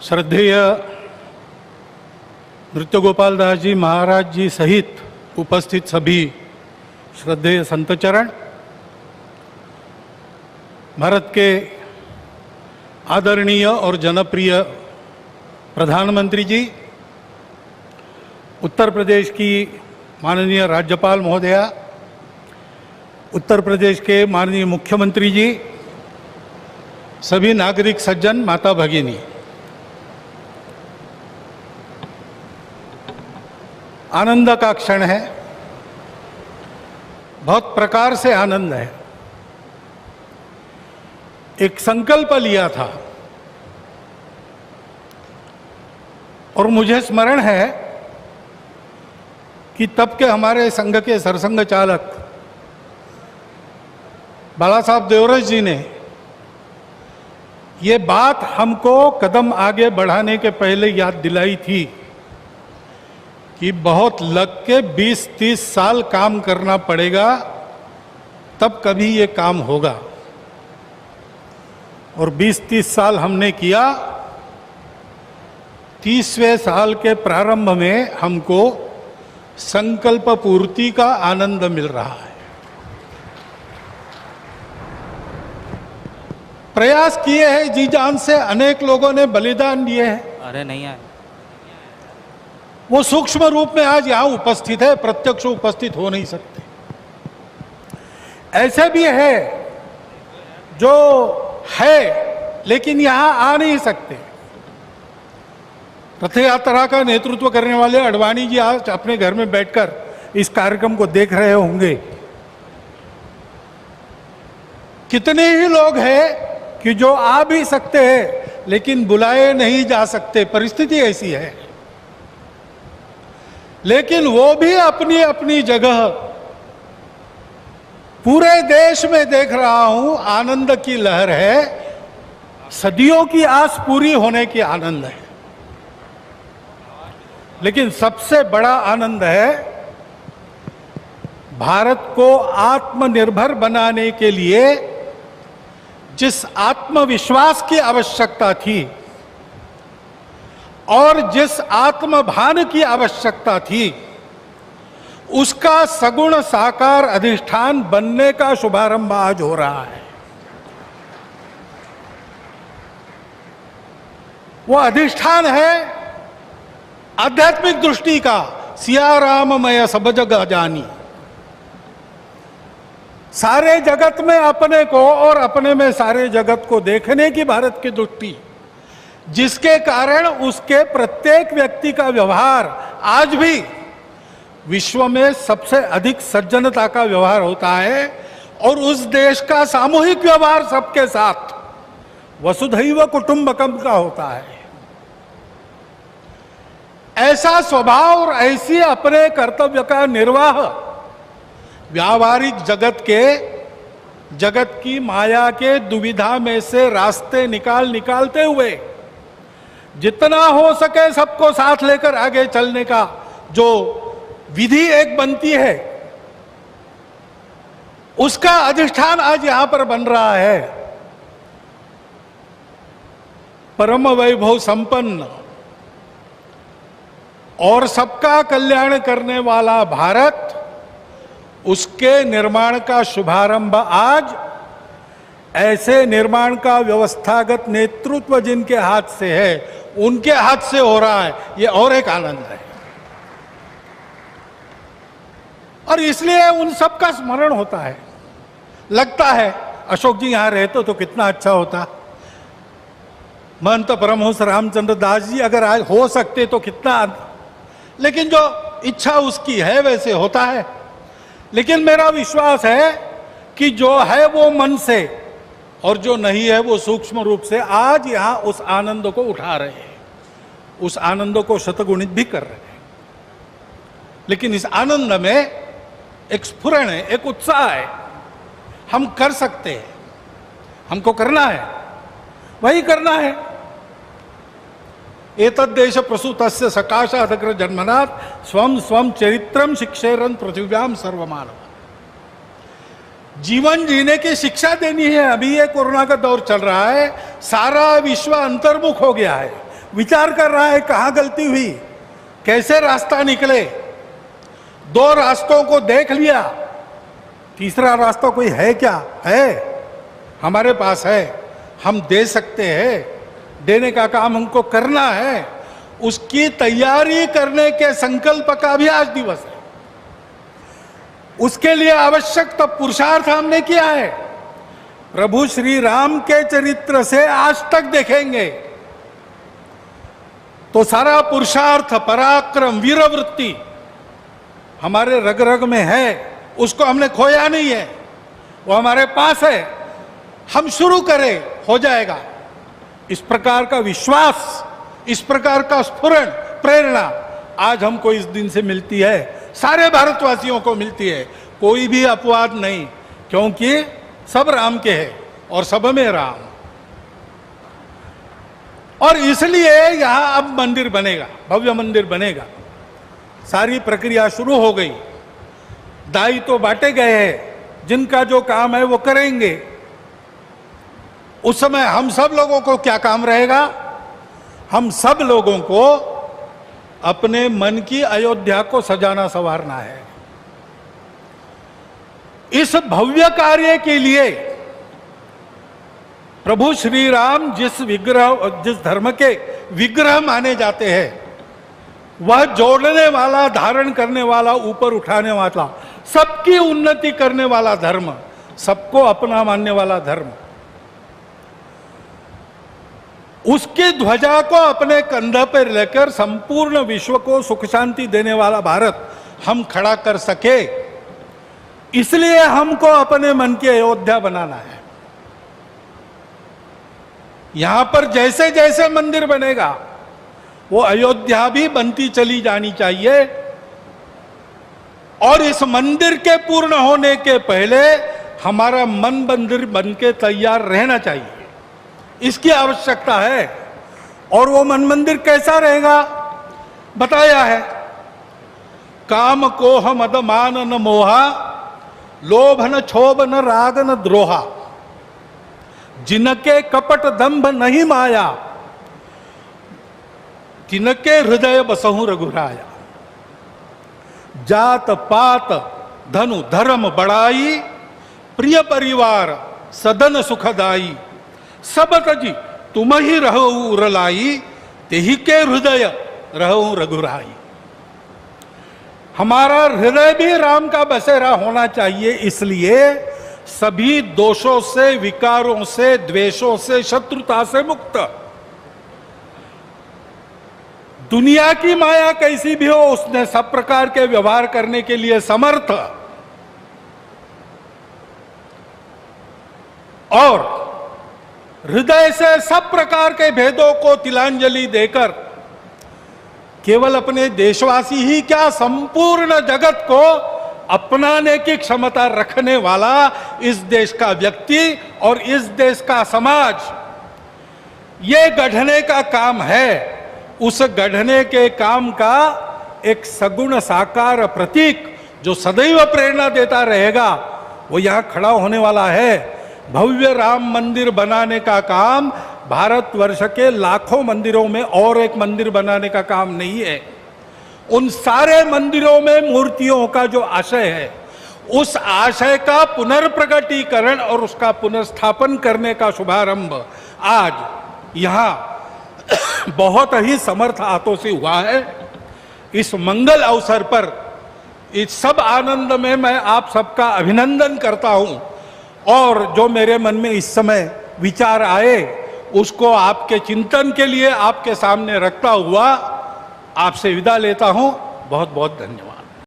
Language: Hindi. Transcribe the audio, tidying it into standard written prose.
श्रद्धेय नृत्य गोपाल दास जी महाराज जी सहित उपस्थित सभी श्रद्धेय संतचरण, भारत के आदरणीय और जनप्रिय प्रधानमंत्री जी, उत्तर प्रदेश की माननीय राज्यपाल महोदया, उत्तर प्रदेश के माननीय मुख्यमंत्री जी, सभी नागरिक सज्जन, माता भगिनी, आनंद का क्षण है। बहुत प्रकार से आनंद है। एक संकल्प लिया था और मुझे स्मरण है कि तब के हमारे संघ के सरसंघ चालक बाला साहब देवरस जी ने ये बात हमको कदम आगे बढ़ाने के पहले याद दिलाई थी कि बहुत लग के 20-30 साल काम करना पड़ेगा, तब कभी ये काम होगा। और 20-30 साल हमने किया। 30वें साल के प्रारंभ में हमको संकल्प पूर्ति का आनंद मिल रहा है। प्रयास किए हैं जी जान से, अनेक लोगों ने बलिदान दिए हैं। अरे नहीं आए, वो सूक्ष्म रूप में आज यहां उपस्थित है, प्रत्यक्ष उपस्थित हो नहीं सकते। ऐसे भी है जो है लेकिन यहां आ नहीं सकते। रथ यात्रा का नेतृत्व करने वाले अडवाणी जी आज अपने घर में बैठकर इस कार्यक्रम को देख रहे होंगे। कितने ही लोग हैं कि जो आ भी सकते हैं लेकिन बुलाए नहीं जा सकते, परिस्थिति ऐसी है। लेकिन वो भी अपनी अपनी जगह, पूरे देश में देख रहा हूं आनंद की लहर है। सदियों की आस पूरी होने की आनंद है। लेकिन सबसे बड़ा आनंद है भारत को आत्मनिर्भर बनाने के लिए जिस आत्मविश्वास की आवश्यकता थी और जिस आत्मभान की आवश्यकता थी, उसका सगुण साकार अधिष्ठान बनने का शुभारंभ आज हो रहा है। वो अधिष्ठान है आध्यात्मिक दृष्टि का, सिया राममय सब जग जानी। सारे जगत में अपने को और अपने में सारे जगत को देखने की भारत की दृष्टि, जिसके कारण उसके प्रत्येक व्यक्ति का व्यवहार आज भी विश्व में सबसे अधिक सज्जनता का व्यवहार होता है और उस देश का सामूहिक व्यवहार सबके साथ वसुधैव कुटुंबकम का होता है। ऐसा स्वभाव और ऐसी अपने कर्तव्य का निर्वाह व्यावहारिक जगत की माया के दुविधा में से रास्ते निकालते हुए जितना हो सके सबको साथ लेकर आगे चलने का जो विधि एक बनती है, उसका अधिष्ठान आज यहां पर बन रहा है। परम वैभव संपन्न और सबका कल्याण करने वाला भारत, उसके निर्माण का शुभारंभ आज ऐसे निर्माण का व्यवस्थागत नेतृत्व जिनके हाथ से है, उनके हाथ से हो रहा है। ये और एक आनंद है। और इसलिए उन सब का स्मरण होता है। लगता है अशोक जी यहां रहते तो कितना अच्छा होता, महंत परमहंस रामचंद्र दास जी अगर आज हो सकते तो कितना। लेकिन जो इच्छा उसकी है वैसे होता है। लेकिन मेरा विश्वास है कि जो है वो मन से और जो नहीं है वो सूक्ष्म रूप से आज यहां उस आनंद को उठा रहे हैं, उस आनंद को शतगुणित भी कर रहे हैं। लेकिन इस आनंद में एक स्फुरण है, एक उत्साह है। हम कर सकते हैं, हमको करना है, वही करना है। एतद्देश प्रसूतस्य सकाशादग्र जन्मनात् स्वम स्वम चरित्रम शिक्षेरन पृथिव्याम सर्वमानव। जीवन जीने की शिक्षा देनी है। अभी ये कोरोना का दौर चल रहा है, सारा विश्व अंतर्मुख हो गया है। विचार कर रहा है कहाँ गलती हुई, कैसे रास्ता निकले। दो रास्तों को देख लिया, तीसरा रास्ता कोई है क्या? है, हमारे पास है, हम दे सकते हैं, देने का काम हमको करना है। उसकी तैयारी करने के संकल्प का भी आज दिवस है। उसके लिए आवश्यक तब पुरुषार्थ हमने किया है। प्रभु श्री राम के चरित्र से आज तक देखेंगे तो सारा पुरुषार्थ, पराक्रम, वीरवृत्ति हमारे रग रग में है। उसको हमने खोया नहीं है, वो हमारे पास है। हम शुरू करें, हो जाएगा। इस प्रकार का विश्वास, इस प्रकार का स्फुरण, प्रेरणा आज हमको इस दिन से मिलती है, सारे भारतवासियों को मिलती है। कोई भी अपवाद नहीं, क्योंकि सब राम के हैं और सब में राम। और इसलिए यहां अब मंदिर बनेगा, भव्य मंदिर बनेगा। सारी प्रक्रिया शुरू हो गई, दाई तो बांटे गए हैं, जिनका जो काम है वो करेंगे। उस समय हम सब लोगों को क्या काम रहेगा? हम सब लोगों को अपने मन की अयोध्या को सजाना संवारना है। इस भव्य कार्य के लिए प्रभु श्री राम जिस धर्म के विग्रह माने जाते हैं, वह जोड़ने वाला, धारण करने वाला, ऊपर उठाने वाला, सबकी उन्नति करने वाला धर्म, सबको अपना मानने वाला धर्म, उसकी ध्वजा को अपने कंधे पर लेकर संपूर्ण विश्व को सुख शांति देने वाला भारत हम खड़ा कर सके, इसलिए हमको अपने मन की अयोध्या बनाना है। यहां पर जैसे जैसे मंदिर बनेगा वो अयोध्या भी बनती चली जानी चाहिए। और इस मंदिर के पूर्ण होने के पहले हमारा मन मंदिर बनके तैयार रहना चाहिए, इसकी आवश्यकता है। और वो मन मंदिर कैसा रहेगा बताया है। काम कोह मद मान न मोहा, लोभ न क्षोभ न राग न द्रोहा, जिनके कपट दंभ नहीं माया, तिनके हृदय बसहु रघुराया। जात पात धनु धर्म बढ़ाई, प्रिय परिवार सदन सुखदाई, सब तजी तुम ही रहो उरलाई, तेहि के हृदय रहो रघुराई। हमारा हृदय भी राम का बसेरा होना चाहिए। इसलिए सभी दोषों से, विकारों से, द्वेषों से, शत्रुता से मुक्त। दुनिया की माया कैसी भी हो, उसने सब प्रकार के व्यवहार करने के लिए समर्थ। और हृदय से सब प्रकार के भेदों को तिलांजलि देकर केवल अपने देशवासी ही क्या, संपूर्ण जगत को अपनाने की क्षमता रखने वाला इस देश का व्यक्ति और इस देश का समाज, ये गढ़ने का काम है। उस गढ़ने के काम का एक सगुण साकार प्रतीक जो सदैव प्रेरणा देता रहेगा, वो यहां खड़ा होने वाला है। भव्य राम मंदिर बनाने का काम भारतवर्ष के लाखों मंदिरों में और एक मंदिर बनाने का काम नहीं है। उन सारे मंदिरों में मूर्तियों का जो आशय है, उस आशय का पुनर्प्रगटीकरण और उसका पुनर्स्थापन करने का शुभारंभ आज यहां बहुत ही समर्थ हाथों से हुआ है। इस मंगल अवसर पर इस सब आनंद में मैं आप सबका अभिनंदन करता हूं। और जो मेरे मन में इस समय विचार आए, उसको आपके चिंतन के लिए आपके सामने रखता हुआ आपसे विदा लेता हूं। बहुत बहुत धन्यवाद।